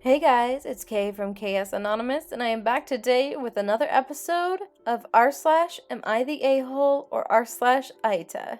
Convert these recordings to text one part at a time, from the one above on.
Hey guys, it's Kay from KS Anonymous, and I am back today with another episode of r/Am I the A-hole or r/AmITheA.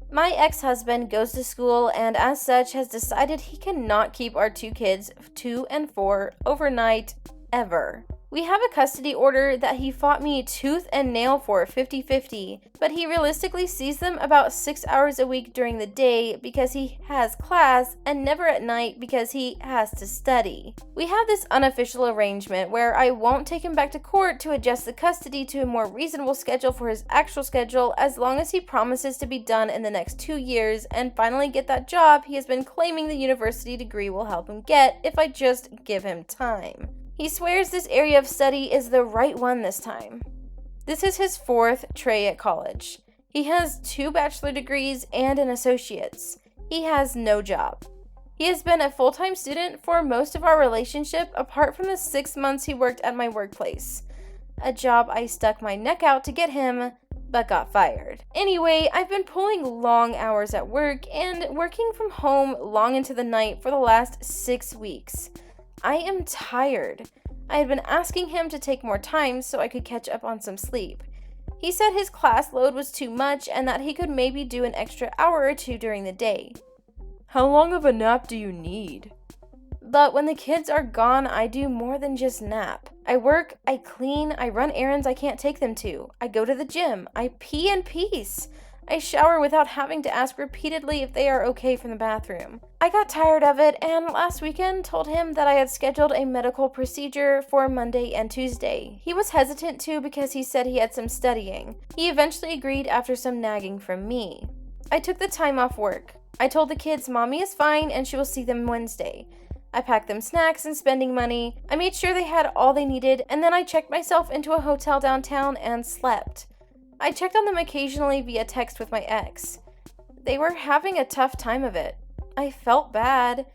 My ex-husband goes to school and as such has decided he cannot keep our two kids, 2 and 4, overnight, ever. We have a custody order that he fought me tooth and nail for 50-50, but he realistically sees them about 6 hours a week during the day because he has class and never at night because he has to study. We have this unofficial arrangement where I won't take him back to court to adjust the custody to a more reasonable schedule for his actual schedule as long as he promises to be done in the next 2 years and finally get that job he has been claiming the university degree will help him get if I just give him time. He swears this area of study is the right one this time. This is his 4th tray at college. He has 2 bachelor degrees and an associate's. He has no job. He has been a full-time student for most of our relationship apart from the 6 months he worked at my workplace. A job I stuck my neck out to get him, but got fired. Anyway, I've been pulling long hours at work and working from home long into the night for the last 6 weeks. I am tired. I had been asking him to take more time so I could catch up on some sleep. He said his class load was too much and that he could maybe do an extra hour or 2 during the day. How long of a nap do you need? But when the kids are gone, I do more than just nap. I work, I clean, I run errands I can't take them to. I go to the gym. I pee in peace. I shower without having to ask repeatedly if they are okay from the bathroom. I got tired of it and last weekend told him that I had scheduled a medical procedure for Monday and Tuesday. He was hesitant to because he said he had some studying. He eventually agreed after some nagging from me. I took the time off work. I told the kids mommy is fine and she will see them Wednesday. I packed them snacks and spending money. I made sure they had all they needed and then I checked myself into a hotel downtown and slept. I checked on them occasionally via text with my ex. They were having a tough time of it. I felt bad,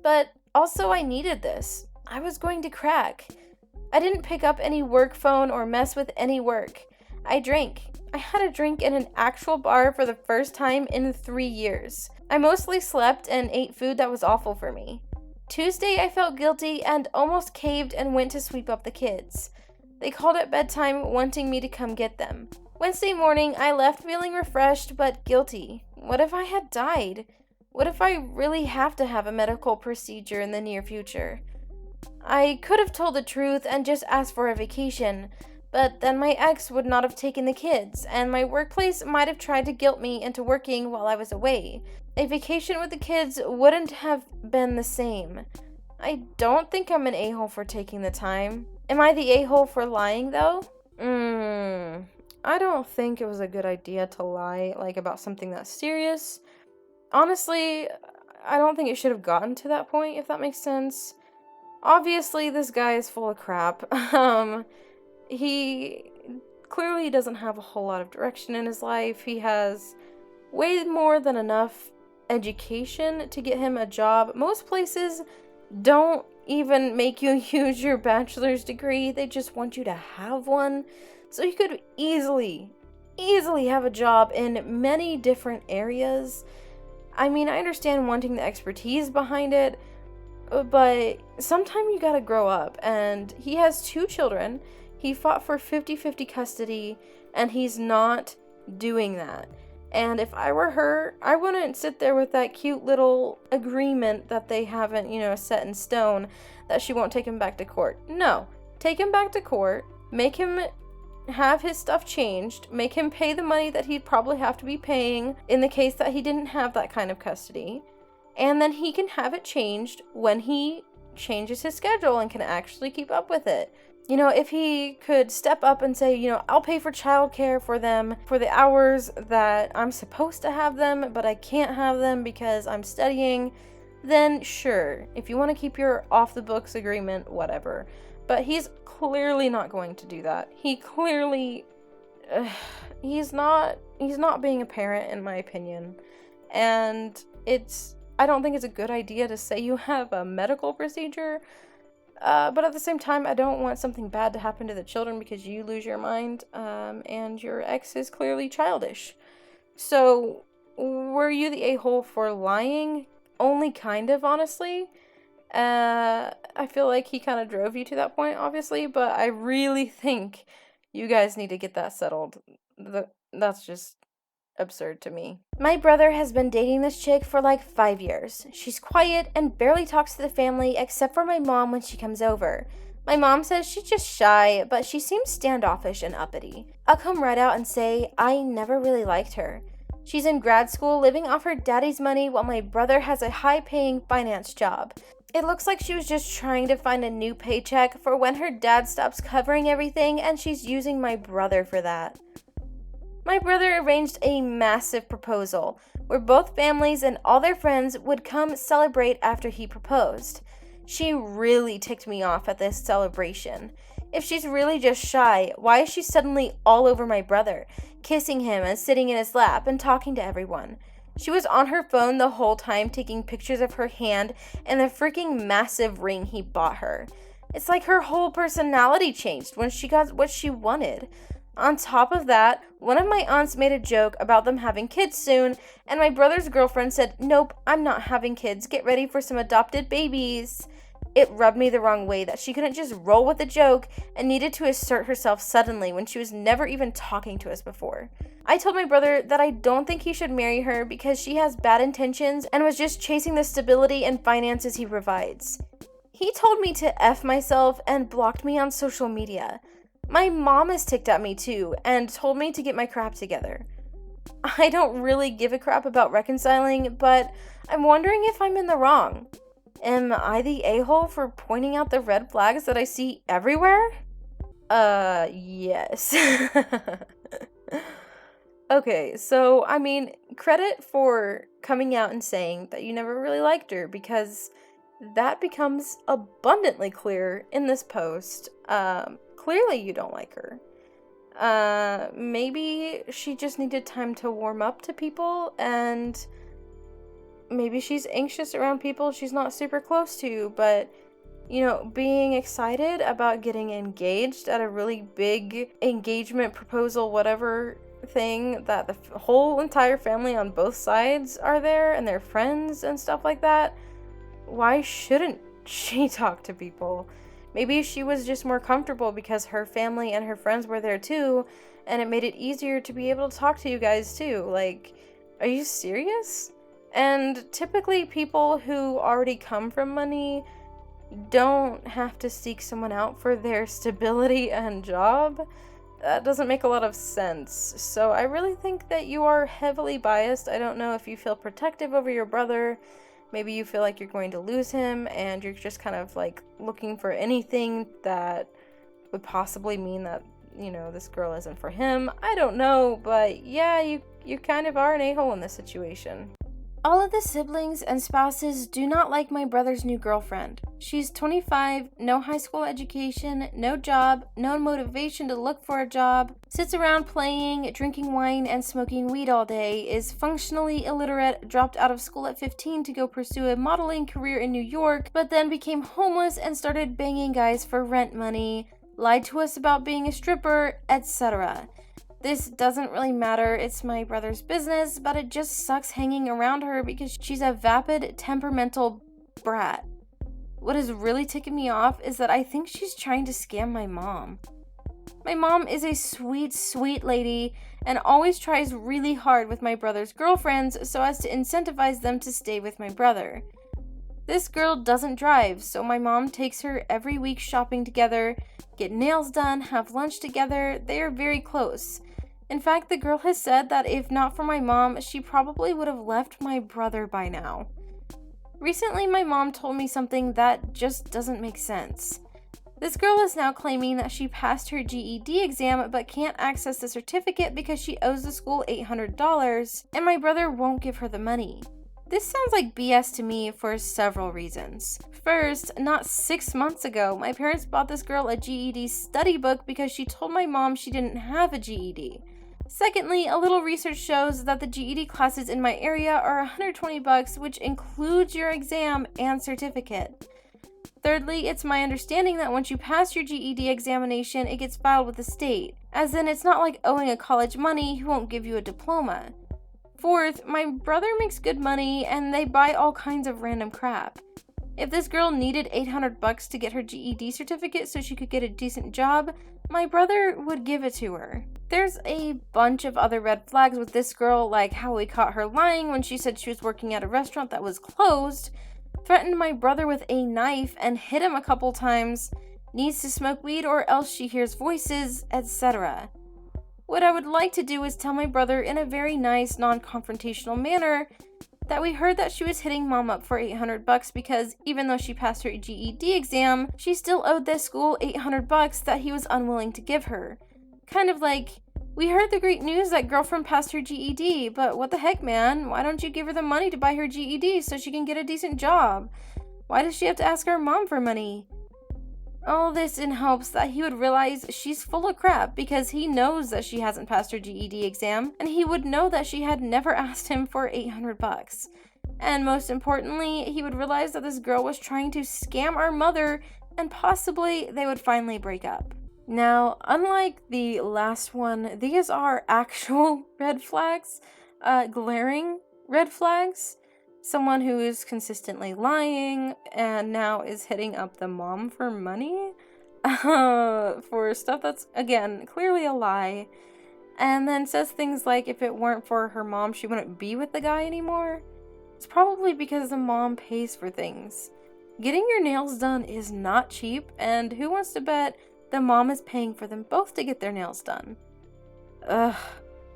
but also I needed this. I was going to crack. I didn't pick up any work phone or mess with any work. I drank. I had a drink in an actual bar for the first time in 3 years. I mostly slept and ate food that was awful for me. Tuesday I felt guilty and almost caved and went to sweep up the kids. They called at bedtime wanting me to come get them. Wednesday morning, I left feeling refreshed but guilty. What if I had died? What if I really have to have a medical procedure in the near future? I could have told the truth and just asked for a vacation, but then my ex would not have taken the kids, and my workplace might have tried to guilt me into working while I was away. A vacation with the kids wouldn't have been the same. I don't think I'm an a-hole for taking the time. Am I the a-hole for lying, though? I don't think it was a good idea to lie, about something that serious. Honestly, I don't think it should have gotten to that point, if that makes sense. Obviously, this guy is full of crap. He clearly doesn't have a whole lot of direction in his life. He has way more than enough education to get him a job. Most places don't even make you use your bachelor's degree. They just want you to have one. So he could easily have a job in many different areas. I mean, I understand wanting the expertise behind it, but sometime you gotta grow up. And he has 2 children. He fought for 50-50 custody, and he's not doing that. And if I were her, I wouldn't sit there with that cute little agreement that they haven't, set in stone, that she won't take him back to court. No, take him back to court, make him have his stuff changed, make him pay the money that he'd probably have to be paying in the case that he didn't have that kind of custody, and then he can have it changed when he changes his schedule and can actually keep up with it. If he could step up and say, I'll pay for childcare for them for the hours that I'm supposed to have them, but I can't have them because I'm studying, then sure, if you want to keep your off-the-books agreement, whatever. But he's clearly not going to do that. He clearly, he's not being a parent, in my opinion. And I don't think it's a good idea to say you have a medical procedure. But at the same time, I don't want something bad to happen to the children because you lose your mind, and your ex is clearly childish. So, were you the a-hole for lying? Only kind of, honestly. I feel like he kind of drove you to that point, obviously, but I really think you guys need to get that settled. That's just absurd to me. My brother has been dating this chick for like 5 years. She's quiet and barely talks to the family except for my mom when she comes over. My mom says she's just shy, but she seems standoffish and uppity. I'll come right out and say I never really liked her. She's in grad school living off her daddy's money while my brother has a high-paying finance job. It looks like she was just trying to find a new paycheck for when her dad stops covering everything, and she's using my brother for that. My brother arranged a massive proposal where both families and all their friends would come celebrate after he proposed. She really ticked me off at this celebration. If she's really just shy, why is she suddenly all over my brother, kissing him and sitting in his lap and talking to everyone? She was on her phone the whole time taking pictures of her hand and the freaking massive ring he bought her. It's like her whole personality changed when she got what she wanted. On top of that, one of my aunts made a joke about them having kids soon, and my brother's girlfriend said, "Nope, I'm not having kids. Get ready for some adopted babies." It rubbed me the wrong way that she couldn't just roll with the joke and needed to assert herself suddenly when she was never even talking to us before. I told my brother that I don't think he should marry her because she has bad intentions and was just chasing the stability and finances he provides. He told me to F myself and blocked me on social media. My mom is ticked at me too and told me to get my crap together. I don't really give a crap about reconciling, but I'm wondering if I'm in the wrong. Am I the a-hole for pointing out the red flags that I see everywhere? Yes. Okay, so, I mean, credit for coming out and saying that you never really liked her, because that becomes abundantly clear in this post. Clearly you don't like her. Maybe she just needed time to warm up to people, and maybe she's anxious around people she's not super close to, but, you know, being excited about getting engaged at a really big engagement proposal, whatever thing, that the whole entire family on both sides are there and they're friends and stuff like that, why shouldn't she talk to people? Maybe she was just more comfortable because her family and her friends were there too, and it made it easier to be able to talk to you guys too. Like, are you serious? And typically people who already come from money don't have to seek someone out for their stability and job. That doesn't make a lot of sense. So I really think that you are heavily biased. I don't know if you feel protective over your brother. Maybe you feel like you're going to lose him and you're just kind of like looking for anything that would possibly mean that, you know, this girl isn't for him. I don't know, but yeah, you kind of are an a-hole in this situation. All of the siblings and spouses do not like my brother's new girlfriend. She's 25, no high school education, no job, no motivation to look for a job, sits around playing, drinking wine, and smoking weed all day, is functionally illiterate, dropped out of school at 15 to go pursue a modeling career in New York, but then became homeless and started banging guys for rent money, lied to us about being a stripper, etc. This doesn't really matter, it's my brother's business, but it just sucks hanging around her because she's a vapid, temperamental brat. What is really ticking me off is that I think she's trying to scam my mom. My mom is a sweet, sweet lady and always tries really hard with my brother's girlfriends so as to incentivize them to stay with my brother. This girl doesn't drive, so my mom takes her every week shopping together, get nails done, have lunch together. They are very close. In fact, the girl has said that if not for my mom, she probably would have left my brother by now. Recently, my mom told me something that just doesn't make sense. This girl is now claiming that she passed her GED exam but can't access the certificate because she owes the school $800, and my brother won't give her the money. This sounds like BS to me for several reasons. First, not 6 months ago, my parents bought this girl a GED study book because she told my mom she didn't have a GED. Secondly, a little research shows that the GED classes in my area are $120, which includes your exam and certificate. Thirdly, it's my understanding that once you pass your GED examination, it gets filed with the state, as in it's not like owing a college money who won't give you a diploma. Fourth, my brother makes good money and they buy all kinds of random crap. If this girl needed $800 to get her GED certificate so she could get a decent job, my brother would give it to her. There's a bunch of other red flags with this girl, like how he caught her lying when she said she was working at a restaurant that was closed, threatened my brother with a knife and hit him a couple times, needs to smoke weed or else she hears voices, etc. What I would like to do is tell my brother in a very nice, non-confrontational manner that we heard that she was hitting mom up for $800 because even though she passed her GED exam, she still owed this school $800 that he was unwilling to give her. Kind of like, we heard the great news that girlfriend passed her GED, but what the heck, man? Why don't you give her the money to buy her GED so she can get a decent job? Why does she have to ask her mom for money? All this in hopes that he would realize she's full of crap because he knows that she hasn't passed her GED exam, and he would know that she had never asked him for $800. And most importantly, he would realize that this girl was trying to scam our mother, and possibly they would finally break up. Now, unlike the last one, these are actual red flags, glaring red flags. Someone who is consistently lying and now is hitting up the mom for money for stuff that's, again, clearly a lie. And then says things like if it weren't for her mom, she wouldn't be with the guy anymore. It's probably because the mom pays for things. Getting your nails done is not cheap, and who wants to bet the mom is paying for them both to get their nails done? Ugh.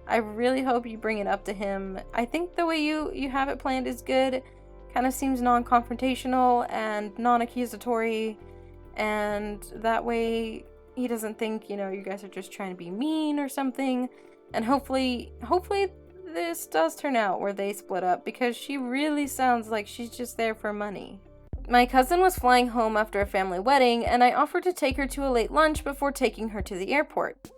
I really hope you bring it up to him. I think the way you have it planned is good. Kind of seems non-confrontational and non-accusatory. And that way he doesn't think, you guys are just trying to be mean or something. And hopefully this does turn out where they split up because she really sounds like she's just there for money. My cousin was flying home after a family wedding and I offered to take her to a late lunch before taking her to the airport.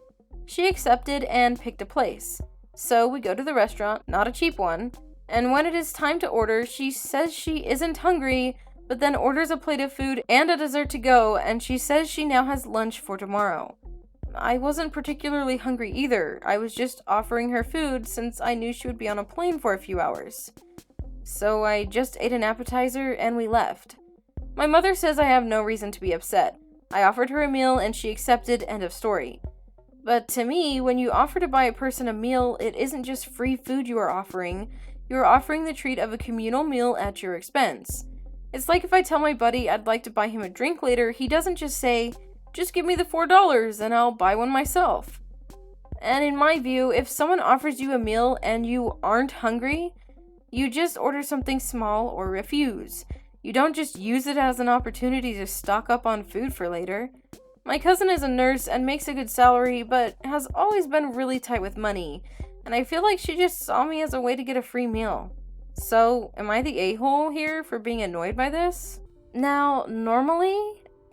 She accepted and picked a place. So we go to the restaurant, not a cheap one, and when it is time to order, she says she isn't hungry, but then orders a plate of food and a dessert to go, and she says she now has lunch for tomorrow. I wasn't particularly hungry either. I was just offering her food since I knew she would be on a plane for a few hours. So I just ate an appetizer and we left. My mother says I have no reason to be upset. I offered her a meal and she accepted, end of story. But to me, when you offer to buy a person a meal, it isn't just free food you are offering the treat of a communal meal at your expense. It's like if I tell my buddy I'd like to buy him a drink later, he doesn't just say, just give me the $4 and I'll buy one myself. And in my view, if someone offers you a meal and you aren't hungry, you just order something small or refuse. You don't just use it as an opportunity to stock up on food for later. My cousin is a nurse and makes a good salary, but has always been really tight with money, and I feel like she just saw me as a way to get a free meal. So, am I the a-hole here for being annoyed by this? Now, normally,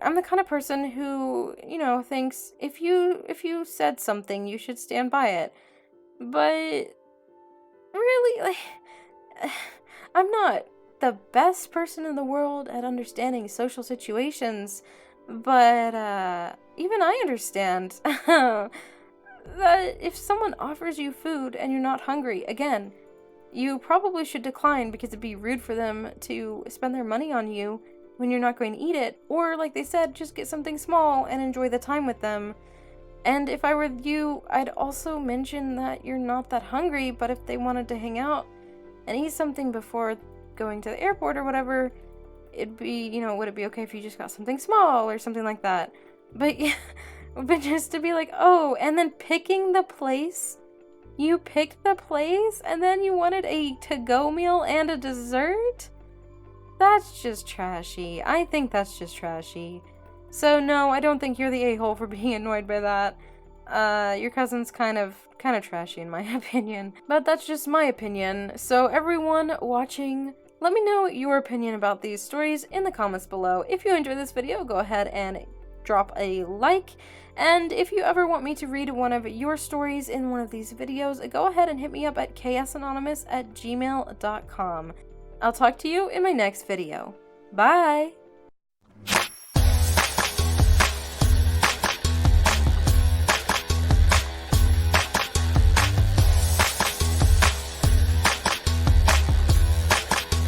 I'm the kind of person who, thinks if you said something, you should stand by it. But, really, I'm not the best person in the world at understanding social situations. But, even I understand that if someone offers you food and you're not hungry, again, you probably should decline because it'd be rude for them to spend their money on you when you're not going to eat it. Or, like they said, just get something small and enjoy the time with them. And if I were you, I'd also mention that you're not that hungry, but if they wanted to hang out and eat something before going to the airport or whatever, it'd be, would it be okay if you just got something small or something like that? But yeah, but just to be like, oh, and then picking the place. You picked the place and then you wanted a to-go meal and a dessert? That's just trashy. I think that's just trashy. So no, I don't think you're the a-hole for being annoyed by that. Your cousin's kind of trashy in my opinion. But that's just my opinion. So everyone watching, let me know your opinion about these stories in the comments below. If you enjoyed this video, go ahead and drop a like. And if you ever want me to read one of your stories in one of these videos, go ahead and hit me up at ksanonymous@gmail.com. I'll talk to you in my next video. Bye!